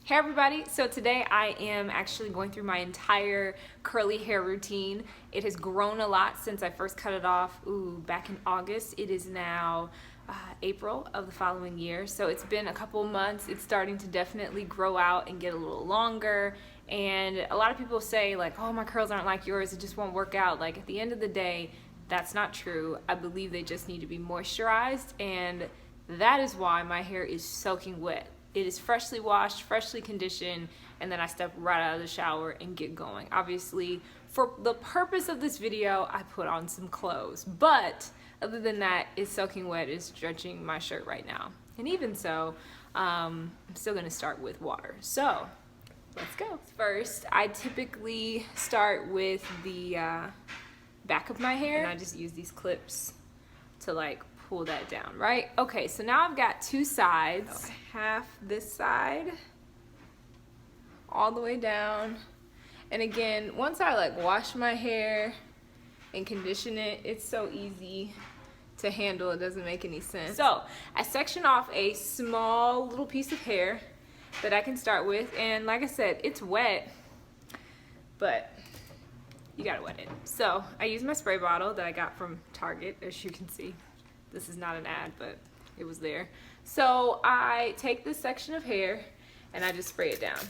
Hey everybody, so today I am actually going through my entire curly hair routine. It has grown a lot since I first cut it off, back in August. It is now April of the following year, so it's been a couple months. It's starting to definitely grow out and get a little longer, and a lot of people say like, oh, my curls aren't like yours, it just won't work out. Like, at the end of the day, that's not true. I believe they just need to be moisturized, and that is why my hair is soaking wet. It is freshly washed, freshly conditioned, and then I step right out of the shower and get going. Obviously, for the purpose of this video, I put on some clothes, but other than that, it's soaking wet, it's stretching my shirt right now. And even so, I'm still gonna start with water. So, let's go. First, I typically start with the back of my hair, and I just use these clips to like pull that down, right? Okay, so now I've got two sides. Half this side, all the way down. And again, once I like wash my hair and condition it, it's so easy to handle, it doesn't make any sense. So I section off a small little piece of hair that I can start with, and like I said, it's wet, but you gotta wet it. So I use my spray bottle that I got from Target, as you can see. This is not an ad, but it was there. So I take this section of hair and I just spray it down.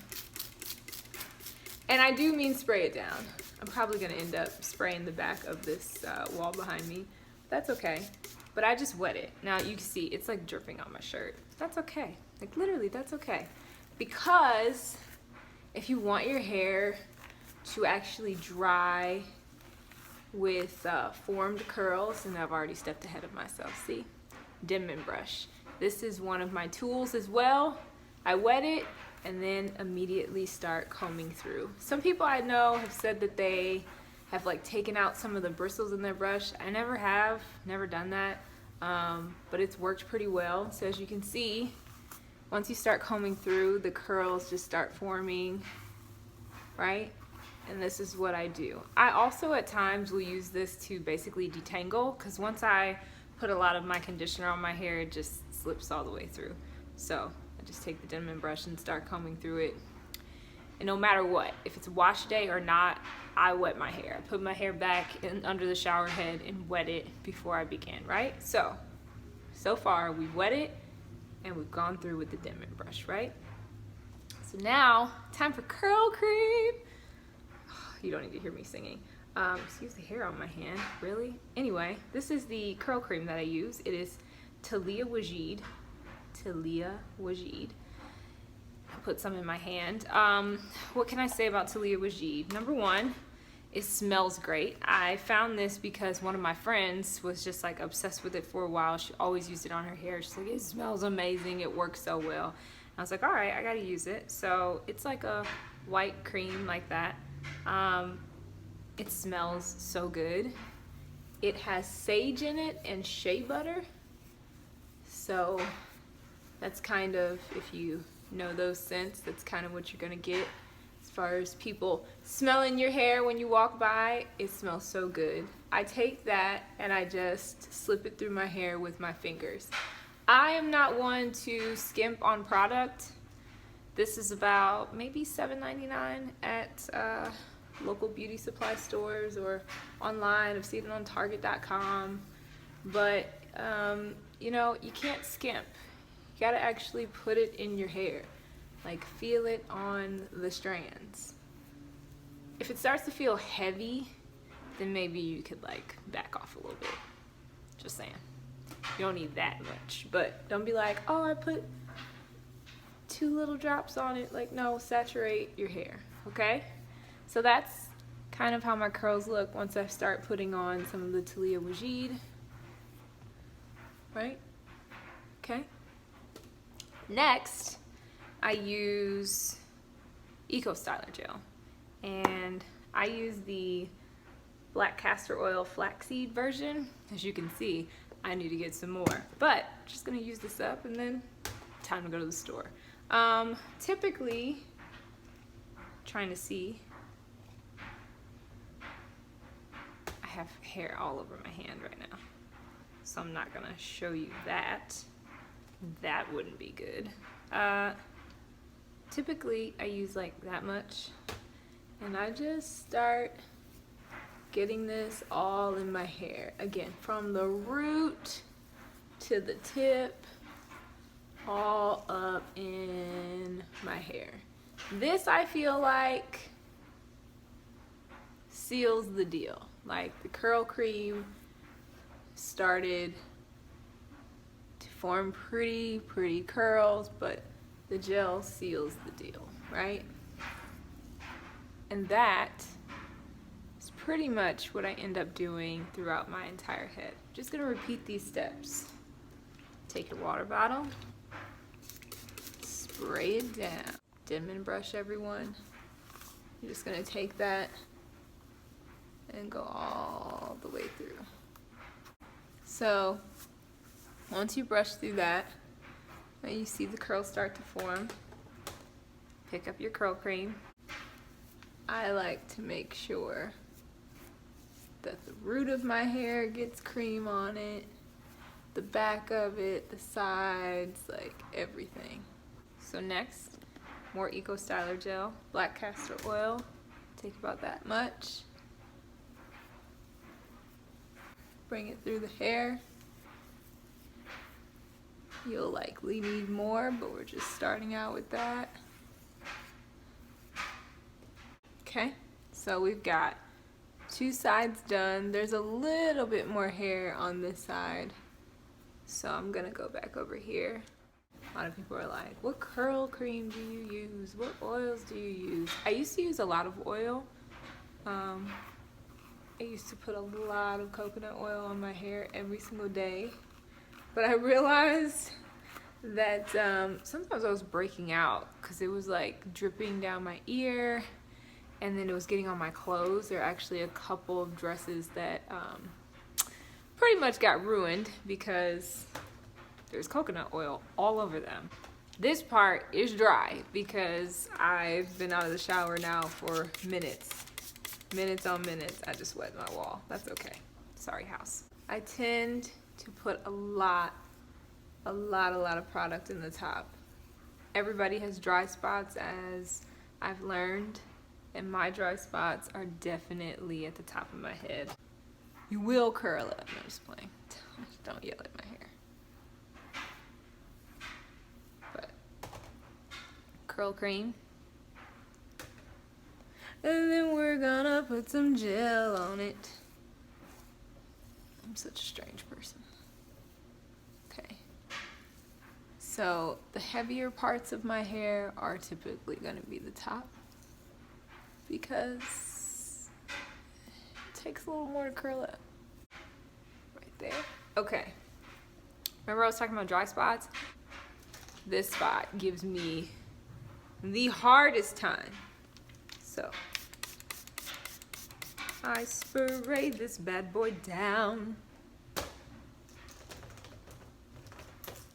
And I do mean spray it down. I'm probably gonna end up spraying the back of this wall behind me. That's okay. But I just wet it. Now you can see it's like dripping on my shirt. That's okay. Like literally, that's okay. Because if you want your hair to actually dry with formed curls, and I've already stepped ahead of myself, see? Denman Brush. This is one of my tools as well. I wet it and then immediately start combing through. Some people I know have said that they have like taken out some of the bristles in their brush. I never have, never done that, but it's worked pretty well. So as you can see, once you start combing through, the curls just start forming, right? And this is what I do. I also at times will use this to basically detangle, because once I put a lot of my conditioner on my hair, it just slips all the way through. So I just take the Denman brush and start combing through it. And no matter what, if it's a wash day or not, I wet my hair. I put my hair back in under the shower head and wet it before I begin, right? So far we've wet it and we've gone through with the Denman brush, right? So now, time for curl cream. You don't need to hear me singing. Excuse the hair on my hand, really? Anyway, this is the curl cream that I use. It is Taliah Waajid. Taliah Waajid. I put some in my hand. What can I say about Taliah Waajid? Number one, it smells great. I found this because one of my friends was just like obsessed with it for a while. She always used it on her hair. She's like, it smells amazing, it works so well. I was like, all right, I gotta use it. So it's like a white cream like that. It smells so good. It has sage in it and shea butter. So that's kind of, if you know those scents, that's kind of what you're gonna get. As far as people smelling your hair when you walk by, it smells so good. I take that and I just slip it through my hair with my fingers. I am not one to skimp on product. This is about maybe $7.99 at local beauty supply stores or online. I've seen it on Target.com. But, you know, you can't skimp. You gotta actually put it in your hair. Like, feel it on the strands. If it starts to feel heavy, then maybe you could, like, back off a little bit. Just saying. You don't need that much. But don't be like, oh, I put 2 little drops on it. Like, no, saturate your hair, okay? So that's kind of how my curls look once I start putting on some of the Taliah Waajid, right? Okay. Next, I use Ecostyler gel, and I use the black castor oil flaxseed version. As you can see, I need to get some more, but I'm just gonna use this up and then time to go to the store. Typically, trying to see, I have hair all over my hand right now, so I'm not gonna show you that. That wouldn't be good. Typically I use like that much, and I just start getting this all in my hair. Again, from the root to the tip, all up in my hair. This, I feel like, seals the deal. Like, the curl cream started to form pretty curls, but the gel seals the deal, right? And that is pretty much what I end up doing throughout my entire head. Just gonna repeat these steps. Take your water bottle, spray it down. Denman brush, everyone. You're just gonna take that and go all the way through. So once you brush through that and you see the curls start to form, pick up your curl cream. I like to make sure that the root of my hair gets cream on it, the back of it, the sides, like everything. So next, more Ecostyler gel, black castor oil. Take about that much. Bring it through the hair. You'll likely need more, but we're just starting out with that. Okay, so we've got two sides done. There's a little bit more hair on this side, so I'm gonna go back over here. A lot of people are like, what curl cream do you use? What oils do you use? I used to use a lot of oil. I used to put a lot of coconut oil on my hair every single day, but I realized that sometimes I was breaking out because it was like dripping down my ear, and then it was getting on my clothes. There are actually a couple of dresses that pretty much got ruined because there's coconut oil all over them. This part is dry because I've been out of the shower now for minutes on minutes. I just wet my wall. That's okay. Sorry, house. I tend to put a lot of product in the top. Everybody has dry spots, as I've learned, and my dry spots are definitely at the top of my head. You will curl it. No, just playing. Don't yell at my hair. But curl cream. And then we're gonna put some gel on it. I'm such a strange person. Okay. So the heavier parts of my hair are typically gonna be the top because it takes a little more to curl up. Right there. Okay. Remember I was talking about dry spots? This spot gives me the hardest time. So I spray this bad boy down.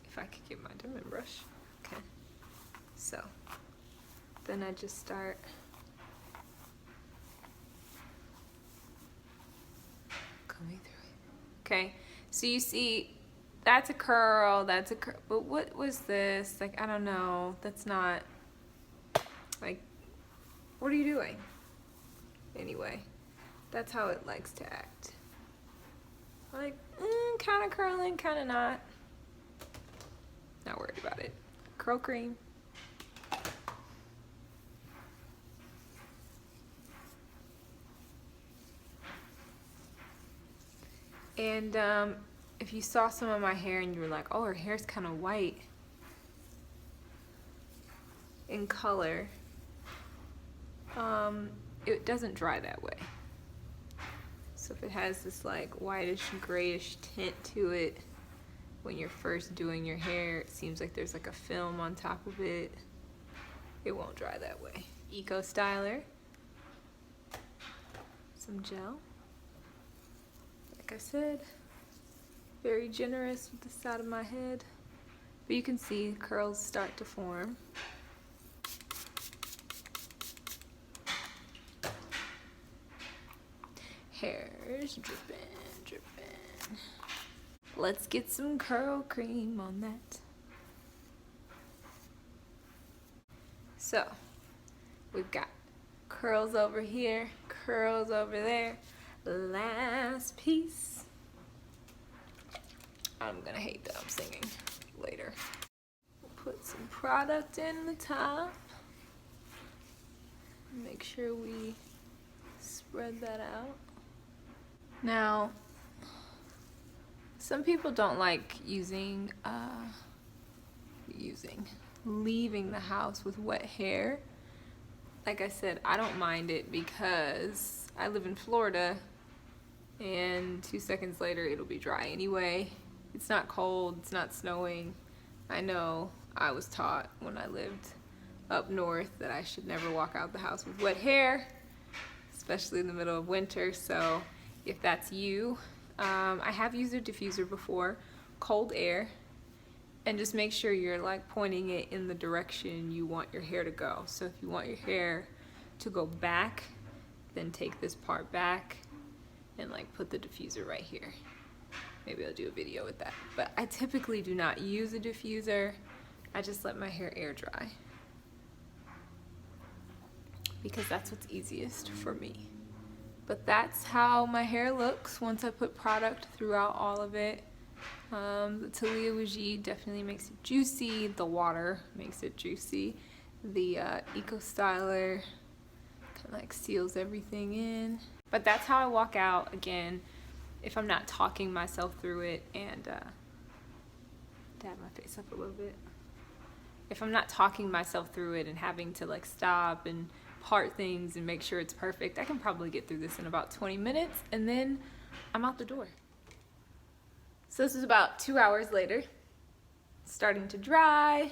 If I could get my Denman brush. Okay. So then I just start coming through it. Okay. So you see, that's a curl, that's a curl. But what was this? Like, I don't know. That's not, like, what are you doing? Anyway, that's how it likes to act. Like, kind of curling, kind of not. Not worried about it. Curl cream. And if you saw some of my hair and you were like, oh, her hair's kind of white in color, it doesn't dry that way. So if it has this like whitish grayish tint to it when you're first doing your hair, it seems like there's like a film on top of it, it won't dry that way. Ecostyler, some gel. Like I said, very generous with the side of my head, but you can see curls start to form. Hair's dripping. Let's get some curl cream on that. So we've got curls over here, curls over there. Last piece. I'm gonna hate that I'm singing later. We'll put some product in the top. Make sure we spread that out. Now, some people don't like leaving the house with wet hair. Like I said, I don't mind it because I live in Florida and 2 seconds later it'll be dry anyway. It's not cold, it's not snowing. I know I was taught when I lived up north that I should never walk out the house with wet hair, especially in the middle of winter. So if that's you, I have used a diffuser before, cold air, and just make sure you're like pointing it in the direction you want your hair to go. So if you want your hair to go back, then take this part back and like put the diffuser right here. Maybe I'll do a video with that. But I typically do not use a diffuser. I just let my hair air dry because that's what's easiest for me. But that's how my hair looks once I put product throughout all of it. The Taliah Waajid definitely makes it juicy. The water makes it juicy. The Ecostyler kind of like seals everything in. But that's how I walk out, again, if I'm not talking myself through it and dab my face up a little bit. If I'm not talking myself through it and having to like stop and part things and make sure it's perfect, I can probably get through this in about 20 minutes and then I'm out the door. So this is about 2 hours later. It's starting to dry.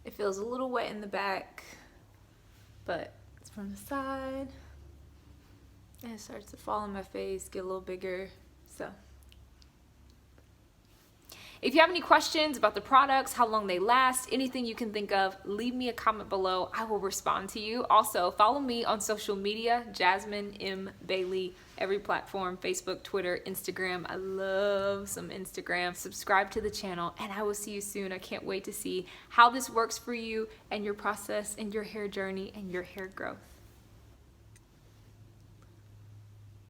It feels a little wet in the back, but it's from the side. And it starts to fall on my face, get a little bigger. So if you have any questions about the products, how long they last, anything you can think of, leave me a comment below. I will respond to you. Also, follow me on social media, Jasmine M. Bailey, every platform, Facebook, Twitter, Instagram. I love some Instagram. Subscribe to the channel, and I will see you soon. I can't wait to see how this works for you and your process and your hair journey and your hair growth.